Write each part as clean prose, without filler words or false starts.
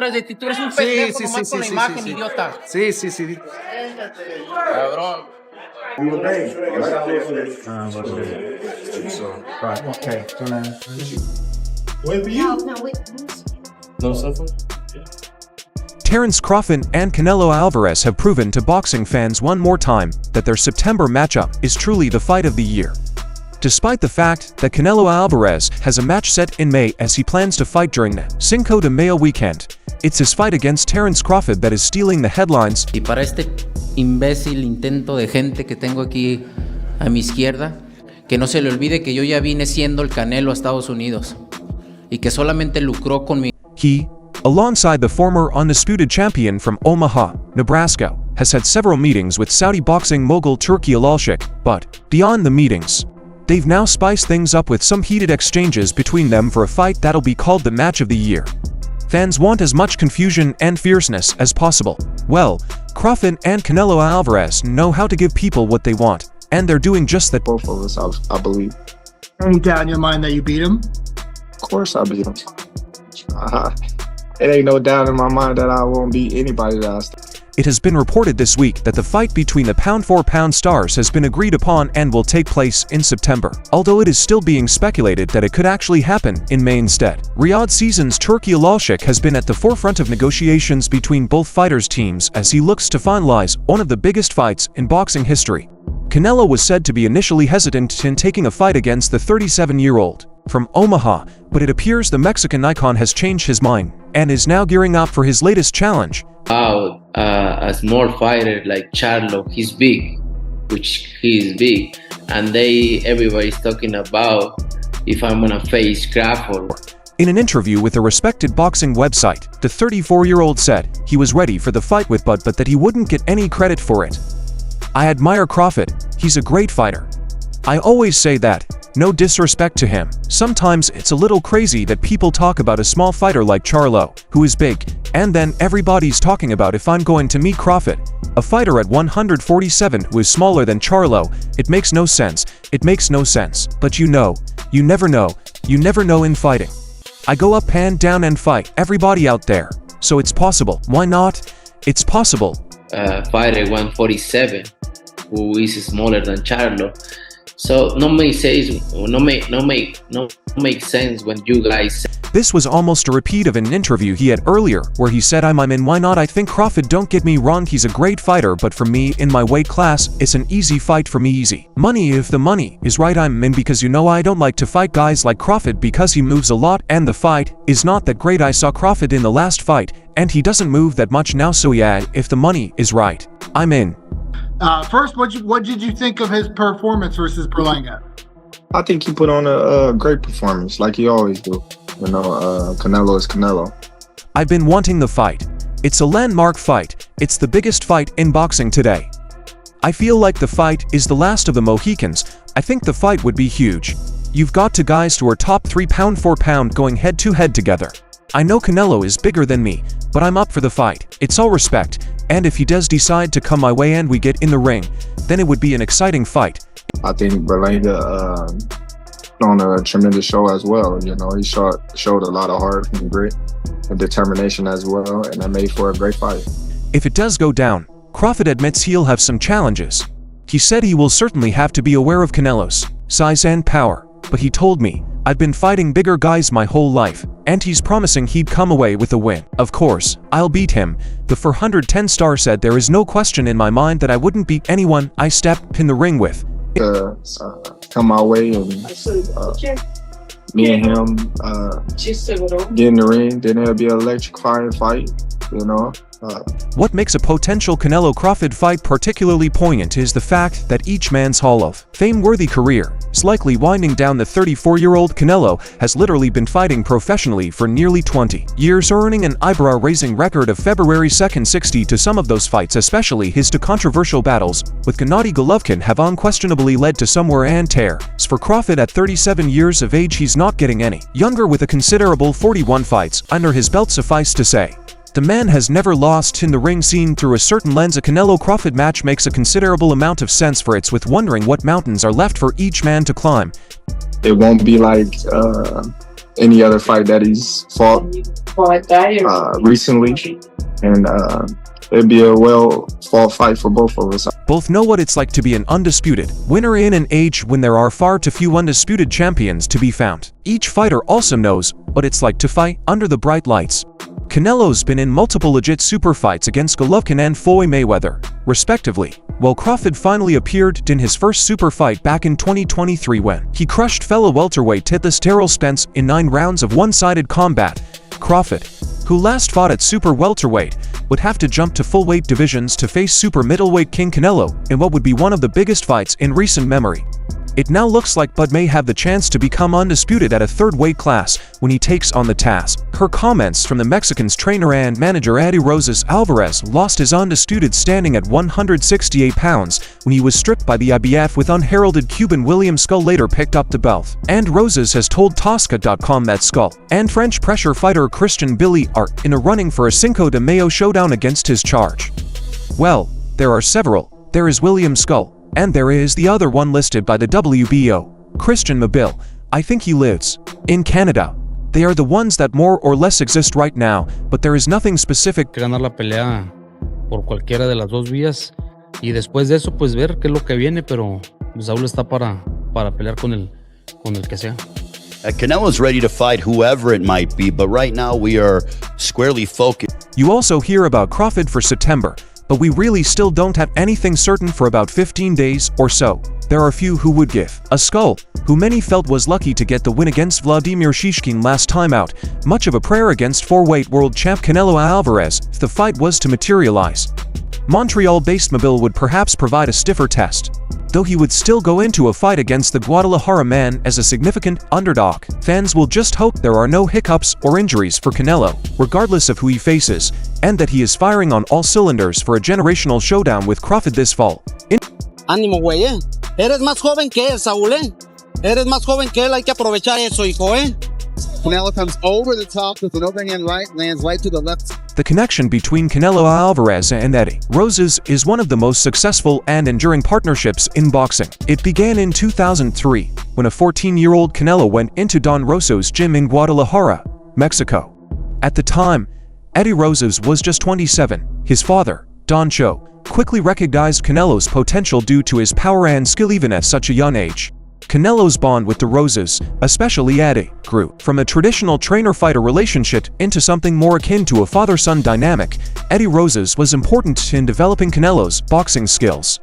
atrás de ti. Tú eres un Sí, pendejo sí, nomás sí, con la sí, imagen, sí. idiota. Sí, sí, sí. Cabrón. Okay. Wait for you. No suffering? Terence Crawford and Canelo Alvarez have proven to boxing fans one more time that their September matchup is truly the fight of the year. Despite the fact that Canelo Alvarez has a match set in May as he plans to fight during the Cinco de Mayo weekend, it's his fight against Terence Crawford that is stealing the headlines. Y para este imbécil intento de gente que tengo aquí a mi izquierda, que no se le olvide que yo ya vine siendo el Canelo a Estados Unidos y que solamente lucró con mi... He, alongside the former undisputed champion from Omaha, Nebraska, has had several meetings with Saudi boxing mogul Turki Al-Sheikh, but, beyond the meetings, they've now spiced things up with some heated exchanges between them for a fight that'll be called the match of the year. Fans want as much confusion and fierceness as possible. Well, Crawford and Canelo Alvarez know how to give people what they want, and they're doing just that. Both of us, I believe. Any doubt in your mind that you beat him? Of course I beat him. It ain't no doubt in my mind that I won't beat anybody that I It has been reported this week that the fight between the pound-for-pound stars has been agreed upon and will take place in September, although it is still being speculated that it could actually happen in May instead. Riyadh Season's Turki Al-Sheikh has been at the forefront of negotiations between both fighters' teams as he looks to finalize one of the biggest fights in boxing history. Canelo was said to be initially hesitant in taking a fight against the 37-year-old from Omaha, but it appears the Mexican icon has changed his mind and is now gearing up for his latest challenge. A small fighter like Charlo, he's big, which he is big, and everybody's talking about if I'm gonna face Crawford. In an interview with a respected boxing website, the 34-year-old said he was ready for the fight with Bud, but that he wouldn't get any credit for it. I admire Crawford, he's a great fighter. I always say that, no disrespect to him. Sometimes it's a little crazy that people talk about a small fighter like Charlo, who is big, and then everybody's talking about if I'm going to meet Crawford, a fighter at 147 who is smaller than Charlo. It makes no sense, it makes no sense. But you never know in fighting. I go up and down and fight everybody out there, so it's possible. Why not? It's possible. Fighter 147 who is smaller than Charlo. So no make sense when you guys. This was almost a repeat of an interview he had earlier, where he said, I'm in, why not? I think Crawford, don't get me wrong, he's a great fighter, but for me, in my weight class, it's an easy fight for me, easy. Money, if the money is right, I'm in, because I don't like to fight guys like Crawford because he moves a lot and the fight is not that great. I saw Crawford in the last fight, and he doesn't move that much now, so yeah, if the money is right, I'm in. First, what did you think of his performance versus Berlanga? I think he put on a great performance, like he always do. Canelo is Canelo. I've been wanting the fight. It's a landmark fight. It's the biggest fight in boxing today. I feel like the fight is the last of the Mohicans. I think the fight would be huge. You've got two guys who are top 3 pound-for-pound going head-to-head together. I know Canelo is bigger than me, but I'm up for the fight. It's all respect, and if he does decide to come my way and we get in the ring, then it would be an exciting fight. I think Berlanga on a tremendous show as well. He showed a lot of heart and grit and determination as well, and that made for a great fight. If it does go down, Crawford admits he'll have some challenges. He said he will certainly have to be aware of Canelo's size and power, but he told me, I've been fighting bigger guys my whole life, and he's promising he'd come away with a win. Of course, I'll beat him. The 410 star said there is no question in my mind that I wouldn't beat anyone I step in the ring with. Come my way and me and him get in the ring, then it'll be an electrifying fight, What makes a potential Canelo-Crawford fight particularly poignant is the fact that each man's Hall of Fame-worthy career is likely winding down. The 34-year-old Canelo has literally been fighting professionally for nearly 20 years, earning an eyebrow-raising record of February 2nd 60 to some of those fights, especially his two controversial battles with Gennady Golovkin, have unquestionably led to some wear and tear. As for Crawford, at 37 years of age, he's not getting any younger, with a considerable 41 fights under his belt. Suffice to say, the man has never lost in the ring. Seen through a certain lens, a Canelo-Crawford match makes a considerable amount of sense, for it's with wondering what mountains are left for each man to climb. It won't be like any other fight that he's fought recently, and it'd be a well-fought fight for both of us. Both know what it's like to be an undisputed winner in an age when there are far too few undisputed champions to be found. Each fighter also knows what it's like to fight under the bright lights. Canelo's been in multiple legit super fights against Golovkin and Floyd Mayweather, respectively, while Crawford finally appeared in his first super fight back in 2023 when he crushed fellow welterweight Titlis Terrell Spence in 9 rounds of one-sided combat. Crawford, who last fought at super welterweight, would have to jump to full weight divisions to face super middleweight King Canelo in what would be one of the biggest fights in recent memory. It now looks like Bud may have the chance to become undisputed at a third weight class when he takes on the task. Her comments from the Mexican's trainer and manager Eddie Rosas Alvarez lost his undisputed standing at 168 pounds when he was stripped by the IBF with unheralded Cuban William Skull later picked up the belt. And Rosas has told Tosca.com that Skull and French pressure fighter Christian Billy are in a running for a Cinco de Mayo showdown against his charge. Well, there are several. There is William Skull. And there is the other one listed by the WBO, Christian Mobile. I think he lives in Canada. They are the ones that more or less exist right now, but there is nothing specific. Ganar la pelea por cualquiera de las dos vías y después de eso pues ver qué es lo que viene, pero Saúl está para pelear con el que sea. Canelo's ready to fight whoever it might be, but right now we are squarely focused. You also hear about Crawford for September, but we really still don't have anything certain for about 15 days or so. There are few who would give a Skull, who many felt was lucky to get the win against Vladimir Shishkin last time out, much of a prayer against 4-weight world champ Canelo Alvarez if the fight was to materialize. Montreal-based Mobile would perhaps provide a stiffer test, though he would still go into a fight against the Guadalajara man as a significant underdog. Fans will just hope there are no hiccups or injuries for Canelo, regardless of who he faces, and that he is firing on all cylinders for a generational showdown with Crawford this fall. Ánimo, güey, ¿eh? Eres más joven que él, Saúl, ¿eh? Eres más joven que él, hay que aprovechar eso, hijo, ¿eh? Canelo comes over the top with an overhand right, lands right to the left. The connection between Canelo Alvarez and Eddie Rosas is one of the most successful and enduring partnerships in boxing. It began in 2003, when a 14-year-old Canelo went into Don Roso's gym in Guadalajara, Mexico. At the time, Eddie Rosas was just 27. His father, Don Cho, quickly recognized Canelo's potential due to his power and skill even at such a young age. Canelo's bond with the Rosas, especially Eddie, grew from a traditional trainer-fighter relationship into something more akin to a father-son dynamic. Eddie Rosas was important in developing Canelo's boxing skills.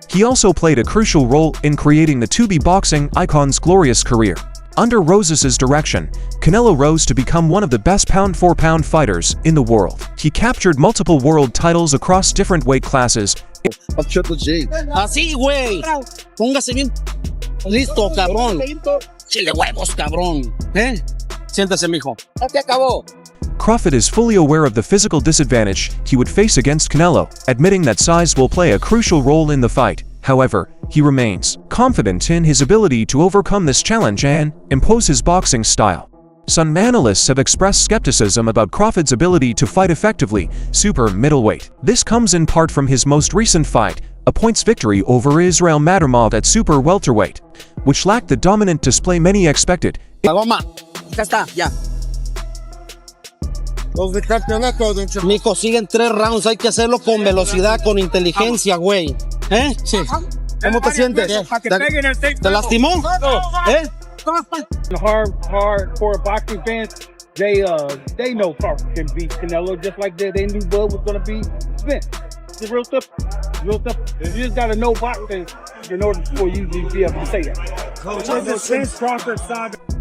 He also played a crucial role in creating the to-be boxing icon's glorious career. Under Rosas' direction, Canelo rose to become one of the best pound-for-pound fighters in the world. He captured multiple world titles across different weight classes. Of Triple G. Así, güey. Póngase bien. Listo, cabrón. Chile huevos, cabrón. ¿Eh? Siéntese, mijo. Ya te acabó. Crawford is fully aware of the physical disadvantage he would face against Canelo, admitting that size will play a crucial role in the fight. However, he remains confident in his ability to overcome this challenge and impose his boxing style. Some analysts have expressed skepticism about Crawford's ability to fight effectively super middleweight. This comes in part from his most recent fight, a points victory over Israel Madrimov at super welterweight, which lacked the dominant display many expected. La goma. Ya está, ya. Los de campeonato, Mijo, siguen 3 rounds. Hay que hacerlo con velocidad, con inteligencia, güey. ¿Eh? Sí. ¿Cómo te sientes? ¿Te lastimó? ¿Eh? Hardcore boxing fans, they know Crawford can beat Canelo just like they knew Bud was gonna beat Spence. It's real simple. Real simple. You just gotta know boxing in order for you to be able to say that.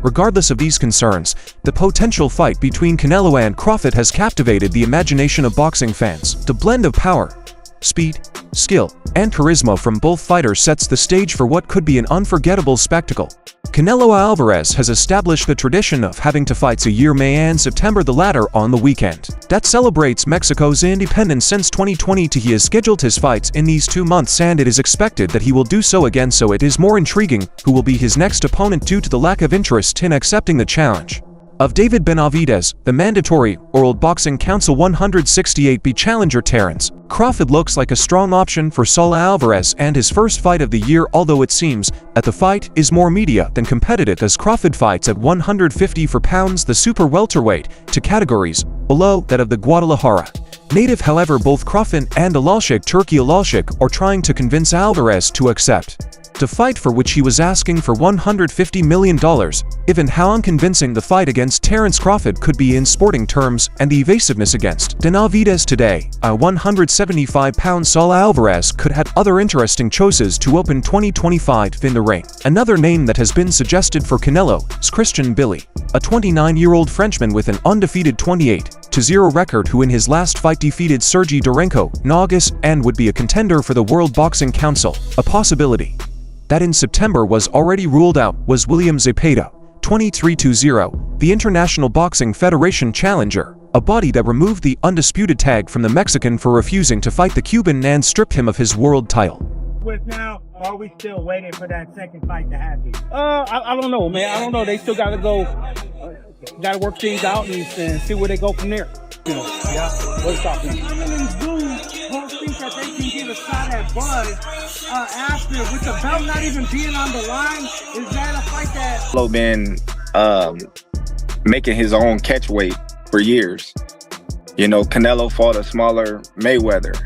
Regardless of these concerns, the potential fight between Canelo and Crawford has captivated the imagination of boxing fans. The blend of power, speed, skill, and charisma from both fighters sets the stage for what could be an unforgettable spectacle. Canelo Alvarez has established the tradition of having two fights a year, May and September, the latter on the weekend. That celebrates Mexico's independence since 2020. He has scheduled his fights in these 2 months, and it is expected that he will do so again, so it is more intriguing who will be his next opponent due to the lack of interest in accepting the challenge. of David Benavidez, the mandatory World Boxing Council 168B challenger Terence Crawford looks like a strong option for Saul Alvarez and his first fight of the year, although it seems that the fight is more media than competitive as Crawford fights at 154 pounds, the super welterweight, to categories below that of the Guadalajara native. However, both Crawford and Alalshik Turkey Alalshik are trying to convince Alvarez to accept the fight, for which he was asking for $150 million. Even how unconvincing the fight against Terence Crawford could be in sporting terms, and the evasiveness against Benavidez today, a 175-pound Saul Alvarez could have other interesting choices to open 2025 in the ring. Another name that has been suggested for Canelo is Christian Billy, a 29-year-old Frenchman with an undefeated 28-0 record who in his last fight defeated Sergey Dorenko in August and would be a contender for the World Boxing Council. A possibility that in September was already ruled out was William Zepeda, 23-0, the International Boxing Federation challenger, a body that removed the undisputed tag from the Mexican for refusing to fight the Cuban and stripped him of his world title. With now, are we still waiting for that second fight to happen? I don't know, man. I don't know. They still got to go, got to work things out and see where they go from there. You know, yeah. What's talking? Don't think that they can get a shot at Buzz after, with the belt not even being on the line. Is that a fight that Canelo been making his own catch weight for years? You know, Canelo fought a smaller Mayweather.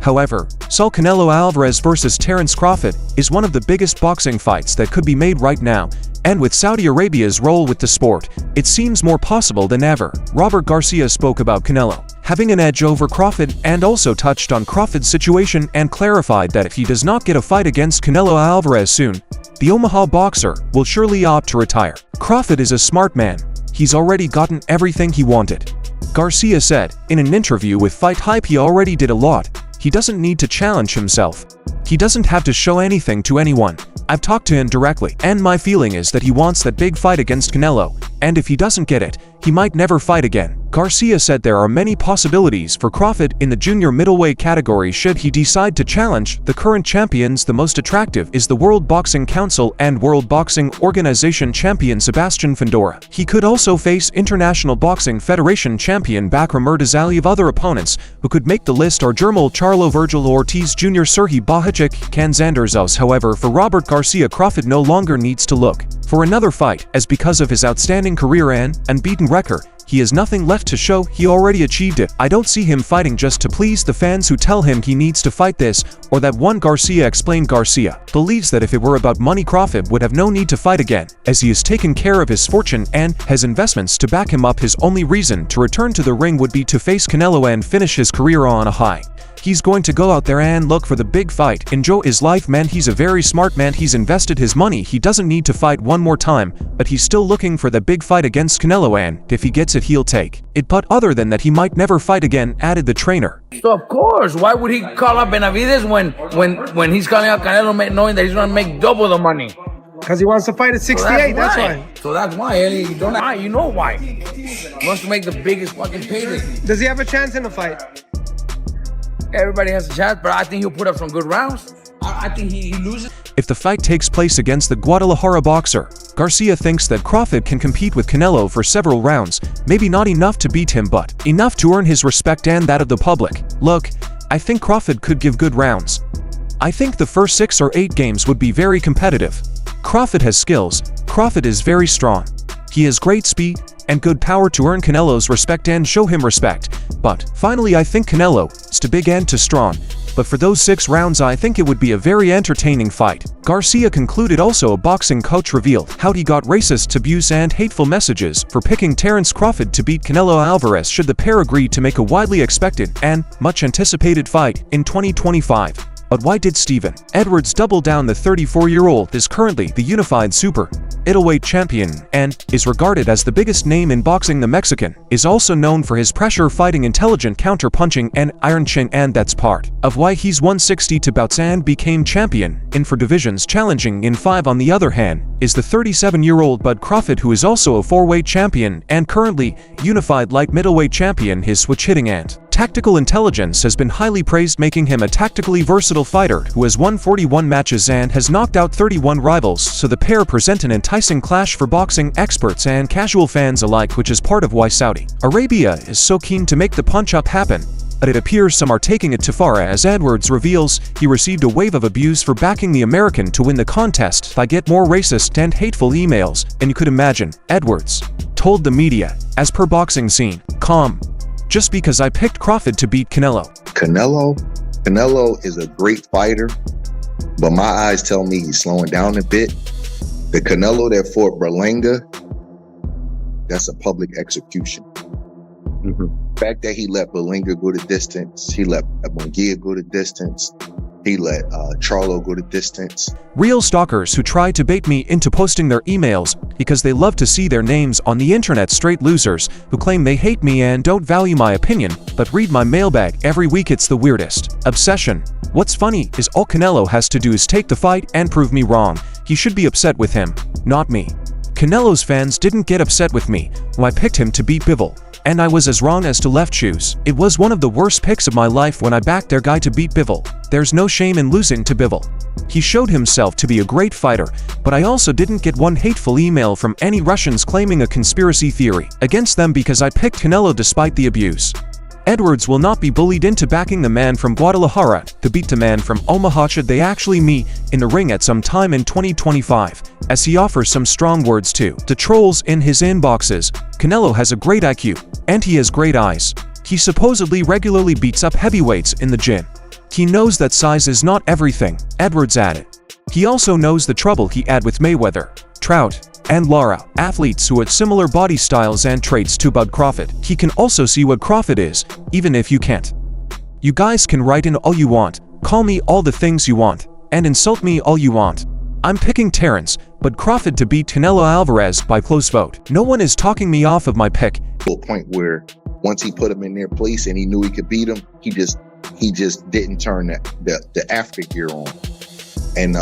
However, Saul Canelo Alvarez versus Terence Crawford is one of the biggest boxing fights that could be made right now, and with Saudi Arabia's role with the sport, it seems more possible than ever. Robert Garcia spoke about Canelo having an edge over Crawford and also touched on Crawford's situation and clarified that if he does not get a fight against Canelo Alvarez soon, the Omaha boxer will surely opt to retire. Crawford is a smart man. He's already gotten everything he wanted. Garcia said in an interview with Fight Hype he already did a lot. He doesn't need to challenge himself. He doesn't have to show anything to anyone. I've talked to him directly, and my feeling is that he wants that big fight against Canelo, and if he doesn't get it, he might never fight again. Garcia said there are many possibilities for Crawford in the junior middleweight category should he decide to challenge the current champions. The most attractive is the World Boxing Council and World Boxing Organization champion Sebastian Fundora. He could also face International Boxing Federation champion Bakram Murtazaliev. Other opponents who could make the list are Jermel Charlo, Virgil Ortiz Jr., Serhii Bohachik, Kanzanderzos. However, for Robert Garcia, Crawford no longer needs to look for another fight, as because of his outstanding career and unbeaten record, he has nothing left to show. He already achieved it. I don't see him fighting just to please the fans who tell him he needs to fight this or that one. Garcia explained. Garcia believes that if it were about money, Crawford would have no need to fight again, as he has taken care of his fortune and has investments to back him up. His only reason to return to the ring would be to face Canelo and finish his career on a high. He's going to go out there and look for the big fight. Enjoy his life, man. He's a very smart man. He's invested his money. He doesn't need to fight one more time, but he's still looking for the big fight against Canelo, and if he gets it, he'll take it. But other than that, he might never fight again, added the trainer. So of course, why would he call up Benavidez when he's calling out Canelo, knowing that he's going to make double the money? Because he wants to fight at 68, that's why. So that's why, Eddie. You know why. He wants to make the biggest fucking payday. Does he have a chance in the fight? Everybody has a chance, but I think he'll put up some good rounds. I think he loses. If the fight takes place against the Guadalajara boxer, Garcia thinks that Crawford can compete with Canelo for several rounds, maybe not enough to beat him, but enough to earn his respect and that of the public. Look, I think Crawford could give good rounds. I think the first 6 or 8 games would be very competitive. Crawford has skills. Crawford is very strong. He has great speed and good power to earn Canelo's respect and show him respect. But finally, I think Canelo is too big and too strong. But for those 6 rounds, I think it would be a very entertaining fight. Garcia concluded. Also, a boxing coach revealed how he got racist abuse and hateful messages for picking Terence Crawford to beat Canelo Alvarez should the pair agree to make a widely expected and much anticipated fight in 2025. But why did Steven Edwards double down? The 34-year-old is currently the unified super middleweight champion and is regarded as the biggest name in boxing. The Mexican is also known for his pressure-fighting, intelligent counter-punching, and iron chin, and that's part of why he's won 62 bouts and became champion in 4 divisions, challenging in 5. On the other hand is the 37-year-old Bud Crawford, who is also a 4-weight champion and currently unified light middleweight champion. His switch hitting and Tactical intelligence has been highly praised, making him a tactically versatile fighter who has won 41 matches and has knocked out 31 rivals, so the pair present an enticing clash for boxing experts and casual fans alike, which is part of why Saudi Arabia is so keen to make the punch-up happen. But it appears some are taking it too far, as Edwards reveals he received a wave of abuse for backing the American to win the contest. I get more racist and hateful emails, and you could imagine, Edwards told the media, as per Boxing Scene, just because I picked Crawford to beat Canelo. Canelo is a great fighter, but my eyes tell me he's slowing down a bit. The Canelo that fought Berlanga, that's a public execution. The fact that he let Berlanga go the distance, he let Munguia go the distance, he let Charlo go the distance. Real stalkers who try to bait me into posting their emails because they love to see their names on the internet. Straight losers who claim they hate me and don't value my opinion, but read my mailbag every week. It's the weirdest obsession. What's funny is all Canelo has to do is take the fight and prove me wrong. He should be upset with him, not me. Canelo's fans didn't get upset with me when I picked him to beat Bivol, and I was as wrong as to left shoes. It was one of the worst picks of my life when I backed their guy to beat Bivol. There's no shame in losing to Bivol. He showed himself to be a great fighter, but I also didn't get one hateful email from any Russians claiming a conspiracy theory against them because I picked Canelo despite the abuse. Edwards will not be bullied into backing the man from Guadalajara to beat the man from Omaha should they actually meet in the ring at some time in 2025, as he offers some strong words to the trolls in his inboxes. Canelo has a great IQ, and he has great eyes. He supposedly regularly beats up heavyweights in the gym. He knows that size is not everything, Edwards added. He also knows the trouble he had with Mayweather, Trout, and Lara, athletes who had similar body styles and traits to Bud Crawford. He can also see what Crawford is, even if you can't. You guys can write in all you want, call me all the things you want, and insult me all you want. I'm picking Terrence, but Crawford to beat Canelo Alvarez by close vote. No one is talking me off of my pick. To a point where once he put him in their place and he knew he could beat him, he just didn't turn the after gear on. And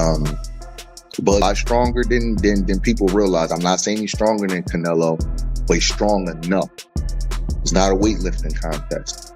but a lot stronger than people realize. I'm not saying he's stronger than Canelo, but he's strong enough. It's not a weightlifting contest.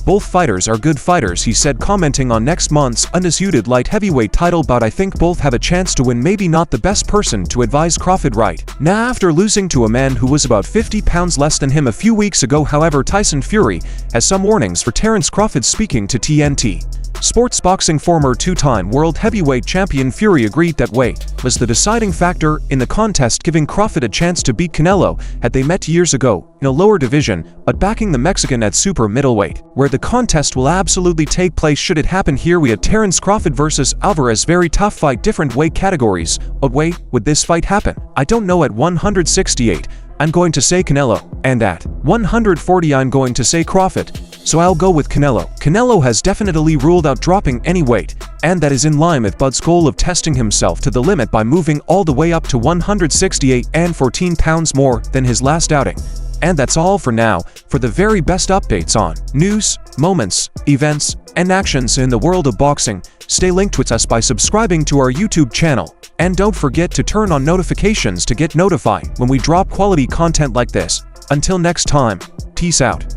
Both fighters are good fighters, he said, commenting on next month's undisputed light heavyweight title bout. I think both have a chance to win. Maybe not the best person to advise Crawford right now after losing to a man who was about 50 pounds less than him a few weeks ago. However, Tyson Fury has some warnings for Terrence Crawford. Speaking to TNT Sports Boxing, former two-time world heavyweight champion Fury agreed that weight was the deciding factor in the contest, giving Crawford a chance to beat Canelo had they met years ago in a lower division, but backing the Mexican at super middleweight, where the contest will absolutely take place should it happen here. We had Terrence Crawford versus Alvarez, very tough fight, different weight categories. But wait, would this fight happen? I don't know. At 168, I'm going to say Canelo, and at 140 I'm going to say Crawford. So I'll go with Canelo. Canelo has definitely ruled out dropping any weight, and that is in line with Bud's goal of testing himself to the limit by moving all the way up to 168 and 14 pounds more than his last outing. And that's all for now. For the very best updates on news, moments, events, and actions in the world of boxing, stay linked with us by subscribing to our YouTube channel. And don't forget to turn on notifications to get notified when we drop quality content like this. Until next time, peace out.